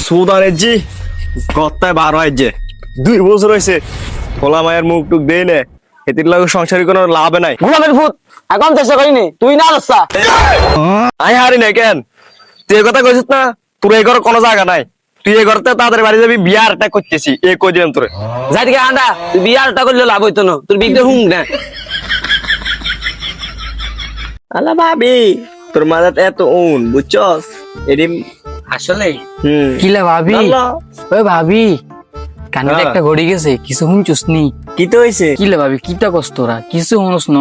সুদানের জি গত্তায় 12 হয় যে 2 বছর হয়েছে খোলা মায়ের মুখ টুক দেয় না এটির লাগে সংসারে কোনো লাভ নাই ঘুমাবেন ভূত এখন চেষ্টা করিনি তুই না রাস্তা আই হারি না কেন তুই এই কথা কইছিস না তোর এই ঘরে কোনো জায়গা নাই তুই এই ঘরতে তাদের বাড়ি যাবি বিয়ার একটা করতেছি এই কই দিলাম তোরে যাই থেকে আন্ডা তুই বিয়ারটা করলে লাভ হইতো না তোর বিগড়ে হুং না আলা ভাবি তোর মাথাত এত উন বুঝছস এডি আসলে হুম কিলা ভাবি ওই ভাবি কানে হ্যাঁ। একটা ঘড়ি গেছে কিছু শুনছুস নি কি তো হইছে কিলা ভাবি কিটা কষ্ট তোরা কিছু শুনুস ন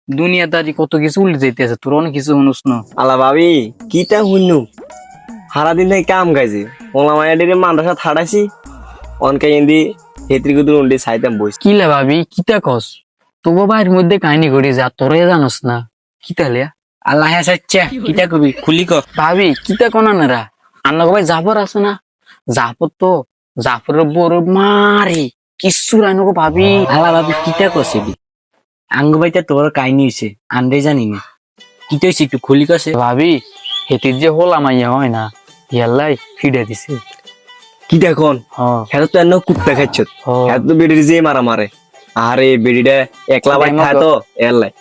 দুনিয়াদারি কত কিছু উল্টে যাইতেছে তোর অনেক কিছু শুনুস ন আলা ভাবি কিটা হুন্নু সারা দিন থেকে কাম গাইছে ওলা মায়া ডেরে মাদ্রাসা থাড়াইছি অনকে ইন্দি হেত্রি গুদুর উন্ডি সাইতাম বইছি কিলা ভাবি কিটা কস তোর ভাইয়ের মধ্যে কাহিনী ঘড়ি যা তোরে জানোস না কিটা লিয়া আল্লাহ হাসাচ্ছা কিটা কবি খুলি ক ভাবি কিটা কোনা নেরা আন্না ভাই জাফর আছে না জাফর তো জাফরের বড় মারে কিছু রাইনো গো ভাবি আল্লাহ ভাবি কিটা কসিবি আঙ্গ ভাইটা তোর কাহিনী হইছে আন্ডে জানি না কিটা হইছে একটু খুলি কসে ভাবি হেতির যে হোলা মাইয়া হয় না ইয়াল্লাই ফিডে দিছে কি দেখুন হ্যাঁ তো এন্ন কুত্তা খাচ্ছ হ্যাঁ তো বেডির যে মারা মারে আরে বেডিটা একলা ভাই খায় তো এলাই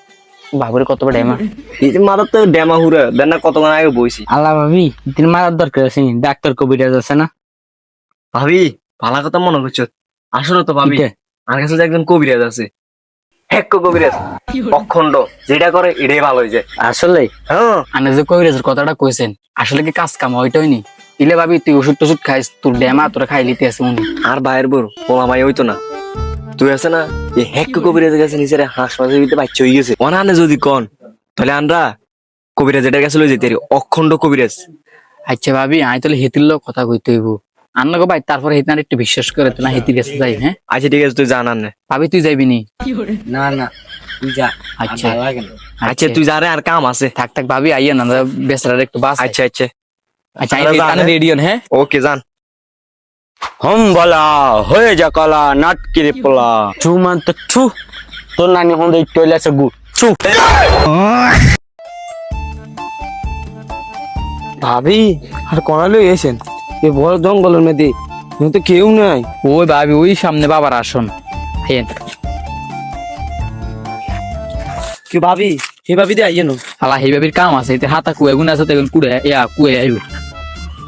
বাবুরে কত বড় ডেমা এই যে মারা তো ডেমা হুরে দেন না কতক্ষণ আগে বইছি আল্লাহ ভাবি তিন মারার দরকার আছে নি ডাক্তার কবিরাজ আছে না ভাবি ভালো কথা মনে করছো আসলে তো ভাবি কিটা? আমার কাছে যে একজন কবিরাজ আছে হেক্ক কবিরাজ অখণ্ড যেটা করে এটাই ভালো হয়ে যায় আসলে হ্যাঁ আনে যে কবিরাজের কথাটা কইছেন আসলে কি কাজ কাম ওইটাই নি ইলে ভাবি তুই ওষুধ টষুধ খাইস তোর ডেমা তোরা খাই লিতে আছে মনে আর বাইরের বড় পোলা মাই হইতো না তুই আছে না এই হেক্ক কবিরাজের কাছে নিজের হাসপাতালের ভিতরে বাচ্চা হয়ে গেছে অনানে যদি কন তাহলে আমরা কবিরাজ এটার কাছে লই যেতে পারি অখণ্ড কবিরাজ আচ্ছা ভাবি আমি তাহলে হেতির লোক কথা কইতে হইব আন্না গো ভাই তারপরে হেতিনার একটু বিশ্বাস করে তো না হেতির কাছে যাই হ্যাঁ আচ্ছা ঠিক আছে তুই জানান না ভাবি তুই যাইবি নি না না তুই যা আচ্ছা আচ্ছা তুই যা রে আর কাম আছে থাক থাক ভাবি আইয়া না বেচারার একটু বাস আচ্ছা আচ্ছা আচ্ছা আমরা যান, হ্যাঁ? রেডিও হ্যাঁ ওকে যান হম বলা হয়ে যা কলা নাটকিরে পোলা ছু মান তো ছু তোর নানি হন্দ একটু আছে গু ছু ভাবি আর কোনালে এসেন এ বড় জঙ্গলের মধ্যে তো কেউ নাই ওই ভাবি ওই সামনে বাবার আসন আইয়েন কি ভাবি হে ভাবি দে আইয়েন আলা হে ভাবির কাম আছে এতে হাতা কুয়ে গুনা আছে তেগুন কুড়ে ইয়া কুয়ে আইব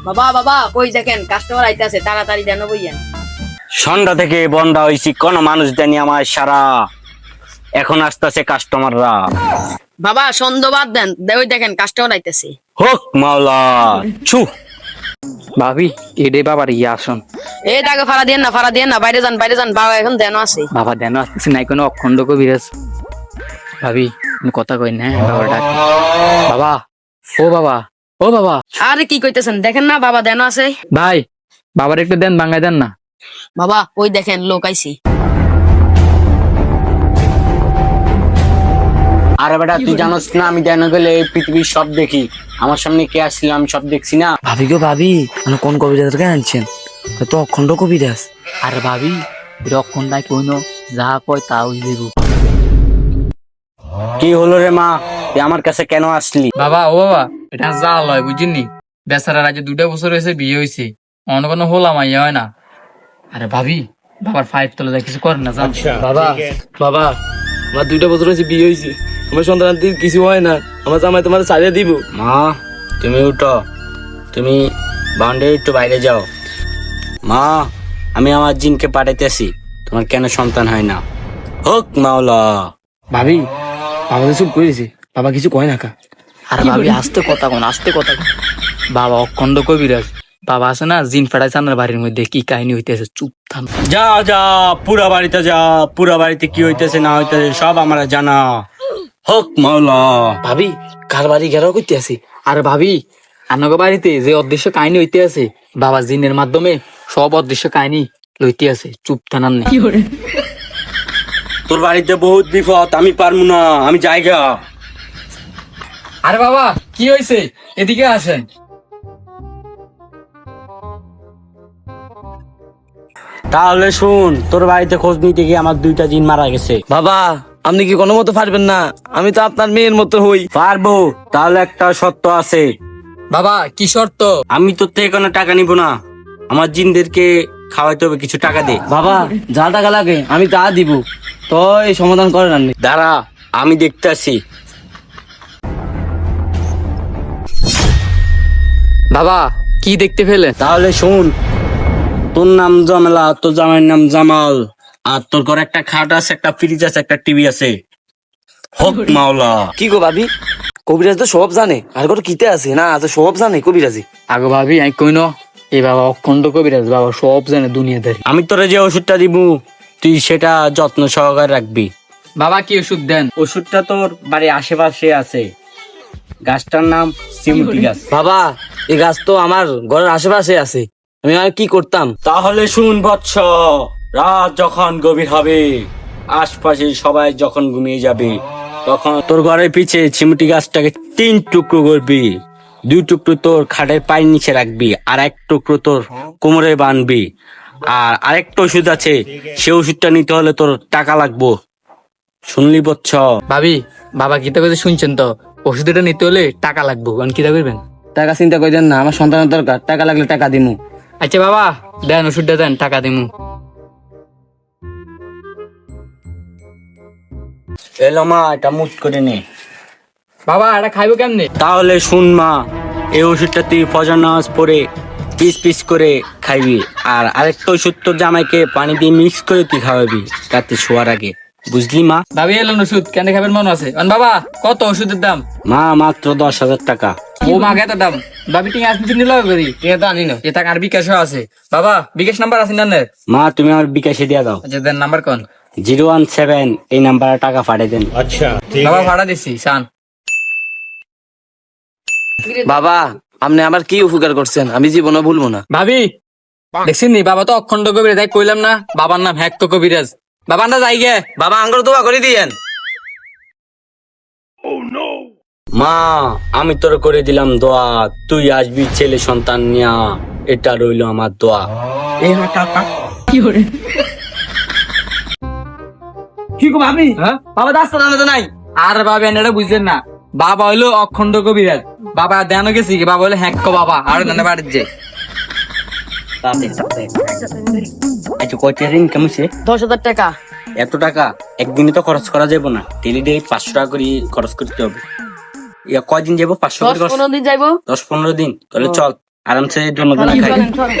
বাবা বাবা কই দেখেন কাস্টমার আইতাছে তাড়াতাড়ি দেন বইয়েন সন্ধ্যা থেকে বন্ধ হয়েছি কোন মানুষ জানি আমার সারা এখন আসতেছে কাস্টমাররা বাবা সন্ধ্যা বাদ দেন ওই দেখেন কাস্টমার আইতাছে হোক মাওলা ছু ভাবি এডে বাবার ইয়া আসন এই দাগে ফাড়া দিয়ে না বাইরে যান বাবা এখন দেন আছে বাবা দেন আসতেছে নাই কোনো অখণ্ড কবিরাজ ভাবি আমি কথা কই না বাবার ডাক বাবা ও বাবা ও বাবা আরে কি কইতেছেন দেখেন না বাবা দেন আছে ভাই বাবার একটু দেন বাঙ্গাই দেন না বাবা ওই দেখেন লোক আইছি আরে বেটা তুই জানোস না আমি দেন গেলে এই পৃথিবীর সব দেখি আমার সামনে কে আসছিল আমি সব দেখছি না ভাবি গো ভাবি মানে কোন কবিরাজ কে আনছেন তো অখণ্ড কবিরাজ আরে ভাবি এটা অখণ্ড নাই কইন যা কয় তা ওই দেব কি হলো রে মা তুই আমার কাছে কেন আসলি বাবা ও বাবা এটা যা লয় বুঝিনি বেচারা রাজ্যে 2 বছর হয়েছে বিয়ে হয়েছে অন্য কোনো হোলা মাইয়া হয় না আরে ভাবি বাবার ফাইভ তলে যায় কিছু করেন না জান বাবা বাবা আমার 2 বছর হয়েছে বিয়ে হয়েছে আমার সন্তান কিছু হয় না আমার জামাই তোমার ছাড়িয়ে দিব মা তুমি উঠো তুমি বাউন্ডারি একটু বাইরে যাও মা আমি আমার জিনকে পাঠাইতেছি তোমার কেন সন্তান হয় না হোক মাওলা ভাবি বাবা তো চুপ করেছে বাবা কিছু কয় না কা আর ভাবি আস্তে কথা কোন বাবা অখণ্ড কবিরাজ বাবা আছে না জিন ফেড়াইছে আমার বাড়ির মধ্যে কি কাহিনী হইতেছে চুপ থাম যা যা পুরা বাড়িতে যা পুরা বাড়িতে কি হইতেছে না হইতেছে সব আমার জানা হোক মাওলা ভাবি কার বাড়ি ঘেরাও করতে আসি আর ভাবি আনগো বাড়িতে যে অদৃশ্য কাহিনী হইতে আছে বাবা জিনের মাধ্যমে সব অদৃশ্য কাহিনী লইতে আছে চুপ থানার নেই তোর বাড়িতে বহুত বিপদ আমি পারবো না আমি জায়গা আরে বাবা কি হয়েছে এদিকে আসেন তাহলে শুন তোর বাড়িতে খোঁজ নিতে গিয়ে আমার 2টা জিন মারা গেছে বাবা আপনি কি কোনো মতো পারবেন না আমি তো আপনার মেয়ের মতো হই পারবো তাহলে একটা শর্ত আছে বাবা কি শর্ত আমি তোর থেকে কোনো টাকা নিব না আমার জিনদেরকে খাওয়াইতে হবে, কিছু টাকা দে। বাবা যা টাকা লাগে আমি তা দিব, তো এই সমাধান করেন আপনি। দাঁড়া, আমি দেখতে আসি। বাবা কি দেখতে পেলে? তাহলে শোন, তোর নাম জামেলা, তোর জামাইয়ের নাম জামাল, আর তোর ঘরে একটা খাট আছে, একটা ফ্রিজ আছে, একটা টিভি আছে। হক মাওলা। কি গো ভাবি, কবিরাজ তো সব জানে, আর কত কিতে আছে না তো সব জানে কবিরাজি। আগো ভাবি আমি কইন এই বাবা অখণ্ড কবিরাজ, বাবা সব জানে দুনিয়াদারি। আমি তোরে যে ওষুধটা দিব তুই সেটা যত্ন সহকারে রাখবি। বাবা কি ওষুধ দেন? ওষুধটা তোর বাড়ির আশেপাশে আছে, গাছটার নাম সিমটি গাছ। বাবা এই গাছ তো আমার ঘরের আশেপাশে আছে, আমি আর কি করতাম। তাহলে শুন বৎস, রাত যখন গভীর হবে, আশপাশে সবাই যখন ঘুমিয়ে যাবে, তখন তোর ঘরের পিছে চিমটি গাছটাকে 3 টুকরো করবি। 2 টুকরো তোর খাটের পায়ের নিচে রাখবি, আর 1 টুকরো তোর কোমরে বাঁধবি। আর আরেকটা ওষুধ আছে, সে ওষুধটা নিতে হলে তোর টাকা লাগবো। শুনলি বৎস? ভাবি বাবা গীতা কথা শুনছেন তো, ওষুধটা নিতে হলে টাকা লাগবে, কারণ কিতা করবেন? টাকা চিন্তা করে দেন না, আমার সন্তানের দরকার, টাকা লাগলে টাকা দিমু। আচ্ছা বাবা দেন ওষুধটা দেন, টাকা দিমু। এলো মা, এটা মুট করে নে। বাবা এটা খাইবো কেমনে? তাহলে শুন মা, এই ওষুধটা তুই ফজর নামাজ পড়ে পিস পিস করে খাইবি, আর আরেকটা ওষুধ তোর জামাইকে পানি দিয়ে মিক্স করে তুই খাওয়াবি রাতে শোয়ার আগে, বুঝলি মা? ভাবি এলেন ওষুধ কেন খাবেন মনে আছে? বাবা কত ওষুধের দাম? মা মাত্র 10,000 টাকা। ও মা এত দাম? ভাবি টিং আসতে নিল করি টিং তো আনি না, এ টাকা আর বিকাশও আছে। বাবা বিকাশ নাম্বার আছে না? মা তুমি আমার বিকাশে দিয়া দাও, আচ্ছা দেন নাম্বার কোন? 017, এই নাম্বারে টাকা পাঠিয়ে দেন। বাবা ভাড়া দিছি শান। বাবা আপনি আমার কি উপকার করছেন, আমি জীবনে ভুলবো না। ভাবি দেখছেন নি, বাবা তো অখণ্ড কবিরাজ, তাই কইলাম না বাবার নাম হ্যাক কবিরাজ। বাবা না যাই গে। বাবা আঙ্গুর দোয়া করে দিয়েন। মা আমি তোর করে দিলাম দোয়া, তুই আসবি ছেলে সন্তান নিয়া, এটা রইলো আমার দোয়া। কি গো ভাবি, হ্যাঁ বাবা রাস্তা জানে তো নাই। আর বাবা এটা বুঝছেন না, বাবা হইলো অখণ্ড কবিরাজ, বাবা দেন গেছি কি, বাবা হইলো হ্যাক বাবা আর দেনে বাড়ির যে। আচ্ছা কয় টাকা ইনকাম হইছে? 10,000 টাকা। এত টাকা একদিনে তো খরচ করা যাবে না, ডেলি ডেলি 500 টাকা করে খরচ করতে হবে। ইয়া কয়দিন যাবো? 500 করে 10-15 দিন যাইবো। 10-15 দিন। তাহলে চল আরামসে জন্মদিন খাই। চলেন, চলেন।